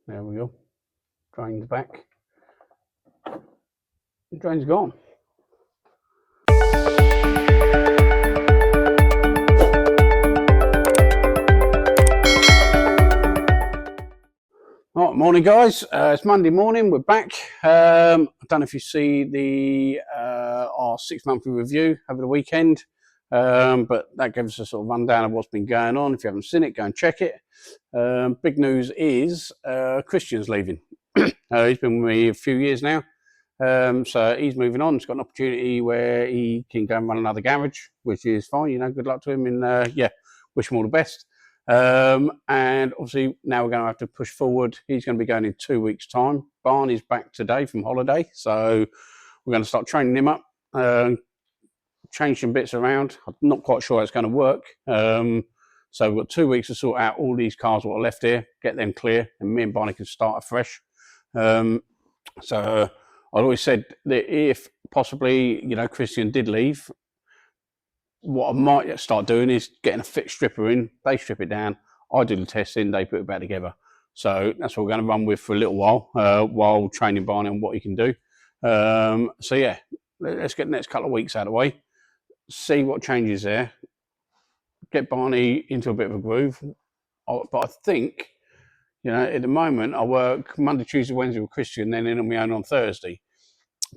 There we go. Drain's back. The drain's gone. All right, morning guys. It's Monday morning. We're back. I don't know if you see the our 6 monthly review over the weekend, but that gives us a sort of rundown of what's been going on. If you haven't seen it, go and check it. Big news is Christian's leaving. He's been with me a few years now, so he's moving on. He's got an opportunity where he can go and run another garage, which is fine. You know, good luck to him, and yeah, wish him all the best. And obviously now we're going to have to push forward. He's going to be going in 2 weeks' time. Barney's back today from holiday, so we're going to start training him up, change some bits around. I'm not quite sure how it's going to work. So we've got 2 weeks to sort out all these cars that are left here, get them clear, and me and Barney can start afresh. So I've always said that if possibly, you know, Christian did leave, what I might start doing is getting a fit stripper in. They strip it down. I do the testing. They put it back together. So that's what we're going to run with for a little while training Barney on what he can do. So yeah, let's get the next couple of weeks out of the way, see what changes there, get Barney into a bit of a groove. But I think, you know, at the moment I work Monday, Tuesday, Wednesday with Christian, then in on my own on Thursday.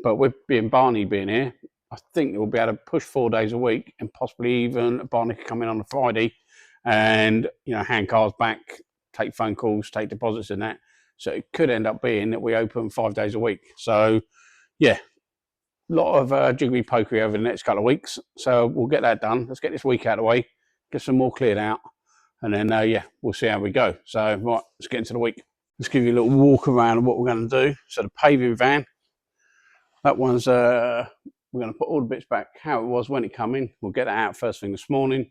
But with Barney being here, I think we'll be able to push 4 days a week, and possibly even Barney could come in on a Friday and, you know, hand cars back, take phone calls, take deposits and that. So it could end up being that we open 5 days a week. So yeah, a lot of jiggery pokery over the next couple of weeks. So we'll get that done. Let's get this week out of the way, get some more cleared out, and then yeah, we'll see how we go. So right, let's get into the week. Let's give you a little walk around of what we're going to do. So the paving van, that one's we're going to put all the bits back how it was when it came in. We'll get that out first thing this morning.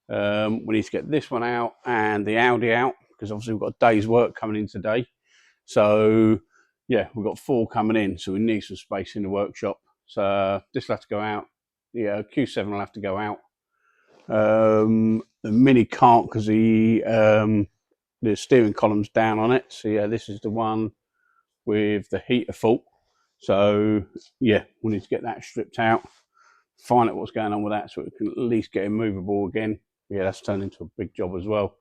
We need to get this one out and the Audi out, because obviously we've got a day's work coming in today. So yeah, we've got 4 coming in, so we need some space in the workshop. So this will have to go out. Yeah, Q7 will have to go out. The Mini can't, because the steering column's down on it. So yeah, this is the one with the heater fault. So yeah, we need to get that stripped out, find out what's going on with that, so we can at least get it movable again. Yeah, that's turned into a big job as well.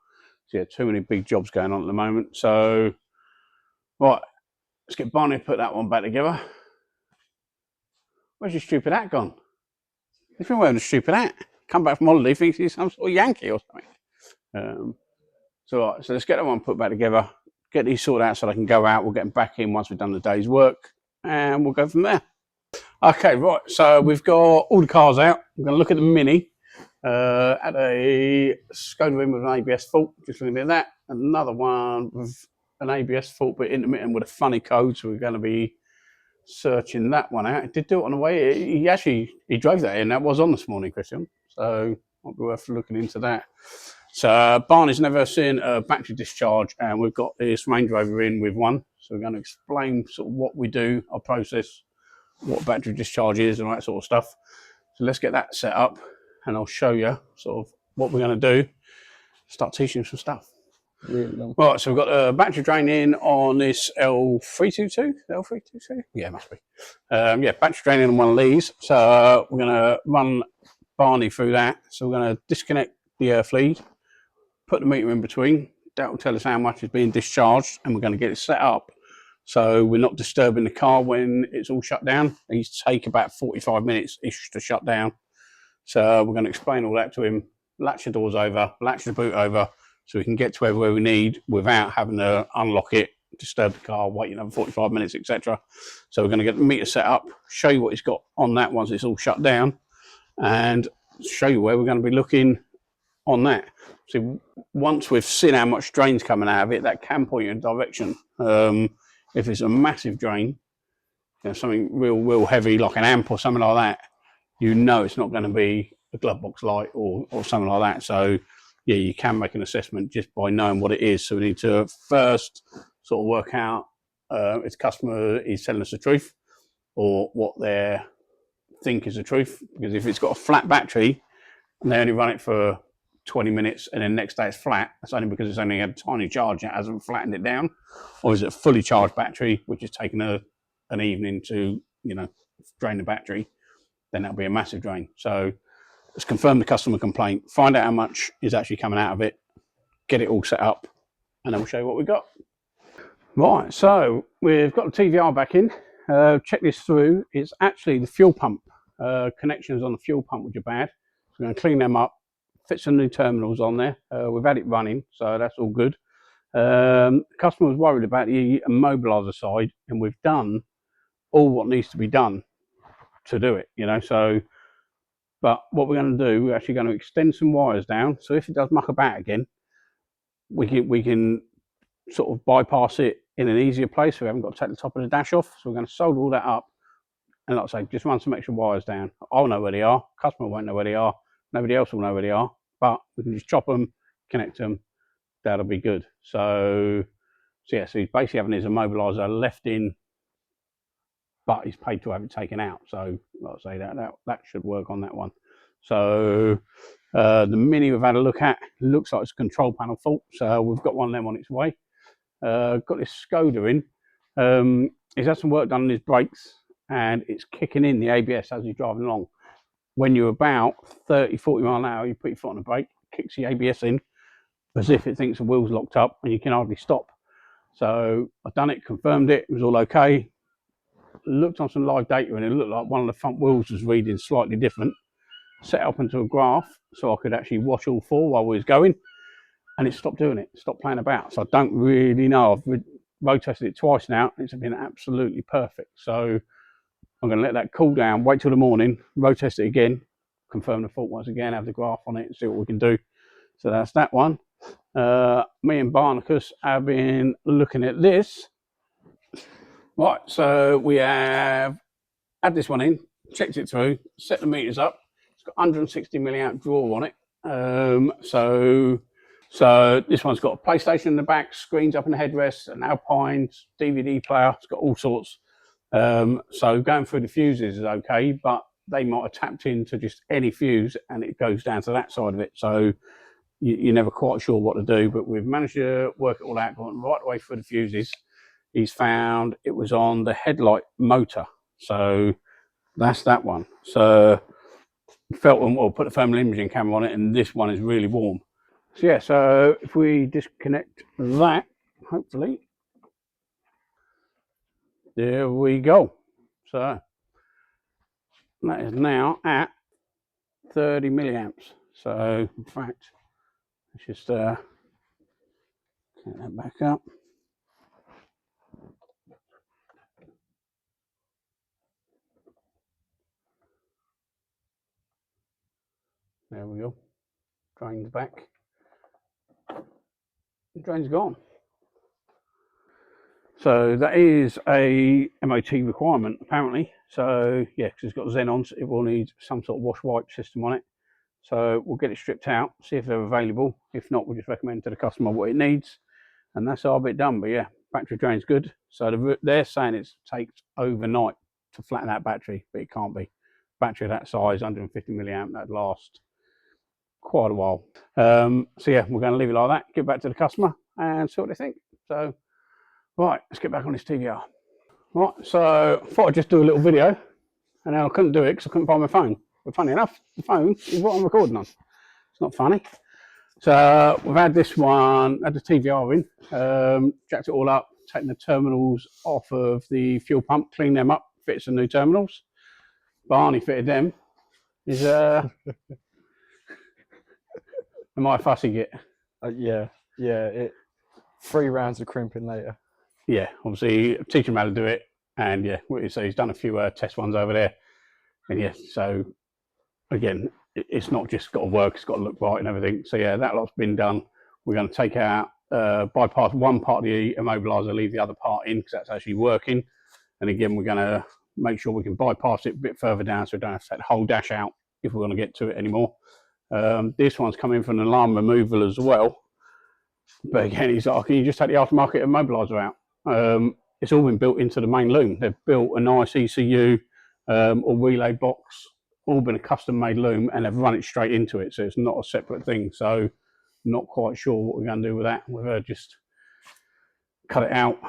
So yeah, too many big jobs going on at the moment. So right, let's get Barney to put that one back together. Where's your stupid hat gone? He's been wearing a stupid hat. Come back from holiday, thinks he's some sort of Yankee or something. So right, so let's get that one put back together, get these sorted out so they can go out. We'll get them back in once we've done the day's work, and we'll go from there. Okay, right, so we've got all the cars out. We're going to look at the Mini. At a Skoda in with an ABS fault, just looking at that. Another one with an ABS fault, but intermittent with a funny code, so we're going to be searching that one out. It did do it on the way. He drove that in. That was on this morning, Christian. So might be worth looking into that. So Barney's never seen a battery discharge, and we've got this Range Rover in with one. So we're going to explain sort of what we do, our process, what battery discharge is, and all that sort of stuff. So let's get that set up, and I'll show you sort of what we're going to do. Start teaching you some stuff. Right, so we've got a battery drain in on this L322. L322? Yeah, it must be. Yeah, battery drain in on one of these. So we're going to run Barney through that. So we're going to disconnect the earth lead, put the meter in between. That will tell us how much is being discharged, and we're going to get it set up so we're not disturbing the car when it's all shut down. It used to take about 45 minutes-ish to shut down. So we're going to explain all that to him, latch the doors over, latch the boot over, so we can get to where we need without having to unlock it, disturb the car, wait another 45 minutes, etc. So we're going to get the meter set up, show you what it's got on that once it's all shut down, and show you where we're going to be looking on that. So once we've seen how much drain's coming out of it, that can point you in a direction. If it's a massive drain, you know, something real heavy like an amp or something like that, you know it's not going to be a glove box light or something like that. So yeah, you can make an assessment just by knowing what it is. So we need to first sort of work out if the customer is telling us the truth or what they think is the truth. Because if it's got a flat battery and they only run it for 20 minutes and then next day it's flat, that's only because it's only had a tiny charge and it hasn't flattened it down? Or is it a fully charged battery, which has taken an evening to, drain the battery? Then that'll be a massive drain. So let's confirm the customer complaint, find out how much is actually coming out of it, get it all set up, and then we'll show you what we've got. Right, so we've got the TVR back in. Check this through. It's actually the fuel pump connections on the fuel pump which are bad. So we're going to clean them up, fit some new terminals on there. We've had it running, so that's all good. The customer was worried about the immobiliser side, and we've done all what needs to be done to do it, so. But what we're going to do, we're actually going to extend some wires down, so if it does muck about again, we can sort of bypass it in an easier place, so we haven't got to take the top of the dash off. So we're going to solder all that up, and like I say, just run some extra wires down. I'll know where they are, customer won't know where they are, nobody else will know where they are, but we can just chop them, connect them, that'll be good. So yeah, so he's basically having his immobiliser left in, but he's paid to have it taken out. So like I say, that should work on that one. So the Mini we've had a look at, looks like it's a control panel fault, so we've got one of them on its way. Got this Skoda in. He's had some work done on his brakes, and it's kicking in the ABS as he's driving along. When you're about 30, 40 mile an hour, you put your foot on the brake, kicks the ABS in as if it thinks the wheel's locked up and you can hardly stop. So I've done it, confirmed it, it was all okay. Looked on some live data and it looked like one of the front wheels was reading slightly different. Set up into a graph so I could actually watch all four while we was going, and it stopped doing it, stopped playing about. So I don't really know. I've road tested it twice now. It's been absolutely perfect. So I'm going to let that cool down, wait till the morning, road test it again, confirm the fault once again, have the graph on it and see what we can do. So that's that one. Me and Barnacus have been looking at this. Right, so we have had this one in, checked it through, set the meters up. It's got 160 milliamp draw on it. So this one's got a PlayStation in the back, screens up in the headrest, an Alpine DVD player. It's got all sorts. So going through the fuses is okay, but they might have tapped into just any fuse and it goes down to that side of it. So you're never quite sure what to do, but we've managed to work it all out, going right away through the fuses. He's found it was on the headlight motor. So that's that one. So felt one, we'll put the thermal imaging camera on it, and this one is really warm. So yeah, so if we disconnect that, hopefully, there we go. So that is now at 30 milliamps. So in fact, let's just get that back up. There we go. Drain's back. The drain's gone. So that is a MOT requirement apparently. So yeah, because it's got Xenons, it will need some sort of wash wipe system on it. So we'll get it stripped out, see if they're available. If not, we'll just recommend to the customer what it needs, and that's our bit done. But yeah, battery drain's good. So they're saying it takes overnight to flatten that battery, but it can't be. Battery of that size, 150 milliamp, that'd last quite a while. So yeah, we're going to leave it like that, give it back to the customer and see what they think. So right, let's get back on this TVR. Right, so I thought I'd just do a little video, and then I couldn't do it because I couldn't find my phone. But funny enough, the phone is what I'm recording on. It's not funny. So we've had this one, had the TVR in, jacked it all up, taken the terminals off of the fuel pump, cleaned them up, fitted some new terminals. Barney fitted them. Is am I a fussy git? Yeah. 3 rounds of crimping later. Yeah, obviously teach him how to do it, and yeah, so he's done a few test ones over there, and yeah, so again, it's not just got to work, it's got to look right and everything. So yeah, that lot's been done. We're going to take out, bypass one part of the immobiliser, leave the other part in because that's actually working. And again, we're going to make sure we can bypass it a bit further down so we don't have to take the whole dash out if we're going to get to it anymore. This one's coming from an alarm removal as well. But again, he's like, can you just take the aftermarket immobiliser out? It's all been built into the main loom. They've built a nice ECU or relay box all been a custom made loom and they've run it straight into it, so it's not a separate thing. So not quite sure what we're going to do with that, whether just cut it out,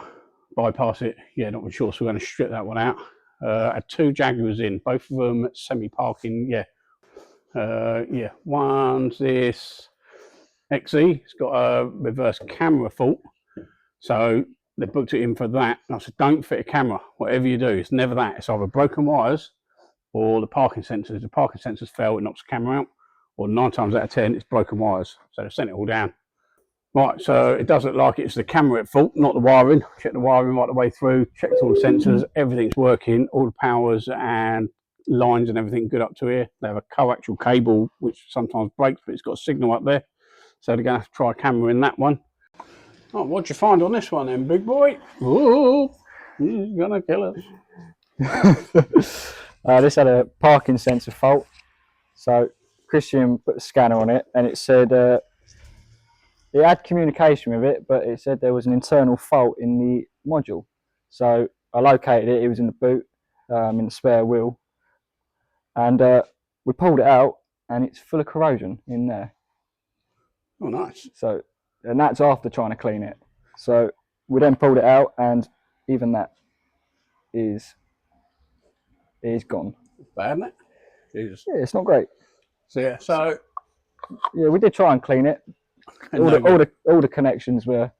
bypass it, yeah, not sure. So we're going to strip that one out. Had 2 Jaguars in, both of them semi-parking, yeah. Yeah, one's this XE, it's got a reverse camera fault, so they booked it in for that. And I said, don't fit a camera, whatever you do, it's never that. It's either broken wires or the parking sensors. The parking sensors fail, it knocks the camera out, or 9 times out of 10 it's broken wires. So they sent it all down. Right, so it does look like it's the camera at fault, not the wiring. Check the wiring right the way through, checked all the sensors, everything's working, all the powers and lines and everything good up to here. They have a coaxial cable which sometimes breaks, but it's got a signal up there. So they're going to have to try a camera in that one. Oh, what'd you find on this one then, big boy? Ooh, he's going to kill us. This had a parking sensor fault. So Christian put a scanner on it and it said it had communication with it, but it said there was an internal fault in the module. So I located it, it was in the boot, in the spare wheel. And we pulled it out and it's full of corrosion in there. Oh, nice. So, and that's after trying to clean it. So we then pulled it out and even that is gone. Bad, isn't it? Jesus. Yeah, it's not great. So yeah, so yeah, we did try and clean it. All the connections were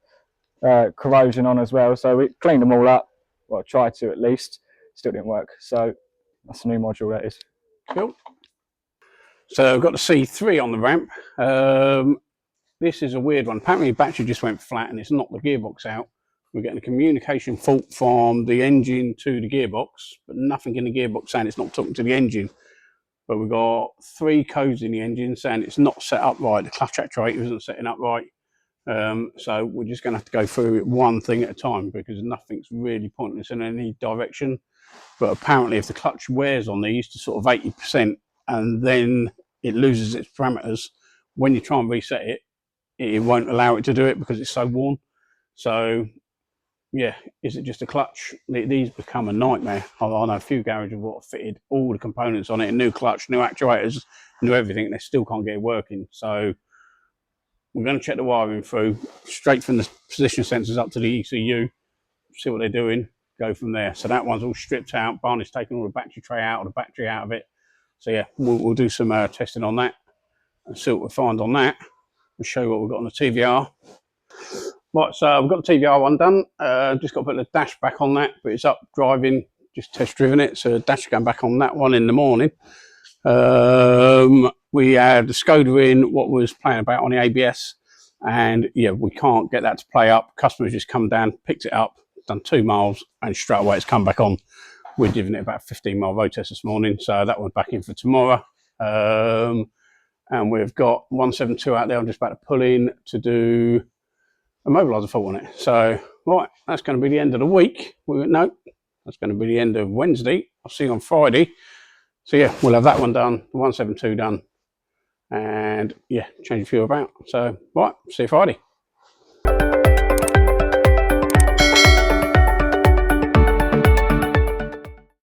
corrosion on as well, so we cleaned them all up. Well, tried to at least. Still didn't work. So that's a new module, that is. Cool. So I've got the C3 on the ramp. This is a weird one. Apparently the battery just went flat and it's knocked the gearbox out. We're getting a communication fault from the engine to the gearbox, but nothing in the gearbox saying it's not talking to the engine. But we've got 3 codes in the engine saying it's not set up right. The clutch actuator isn't setting up right. So we're just going to have to go through it one thing at a time because nothing's really pointing us in any direction. But apparently if the clutch wears on these to sort of 80% and then it loses its parameters, when you try and reset it, it won't allow it to do it because it's so worn. So yeah, is it just a clutch? These become a nightmare. I know a few garages have fitted all the components on it, new clutch, new actuators, new everything, and they still can't get it working. So we're going to check the wiring through, straight from the position sensors up to the ECU, see what they're doing, go from there. So that one's all stripped out. Barney's taken all the battery tray out, or the battery out of it. So yeah, we'll do some testing on that and see what we find on that. We'll show you what we've got on the TVR. Right, so we've got the TVR one done. Just got to put the dash back on that, but it's up driving, just test driven it. So the dash going back on that one in the morning. We had the Skoda in, what was playing about on the ABS, and yeah, we can't get that to play up. Customers just come down, picked it up, done 2 miles, and straight away it's come back on. We're giving it about a 15-mile road test this morning, so that one's back in for tomorrow. And we've got 172 out there. I'm just about to pull in to do a mobiliser fault on it. So, right, that's going to be the end of the week. No, that's going to be the end of Wednesday. I'll see you on Friday. So yeah, we'll have that one done, the 172 done, and yeah, change a few about. So, right, see you Friday.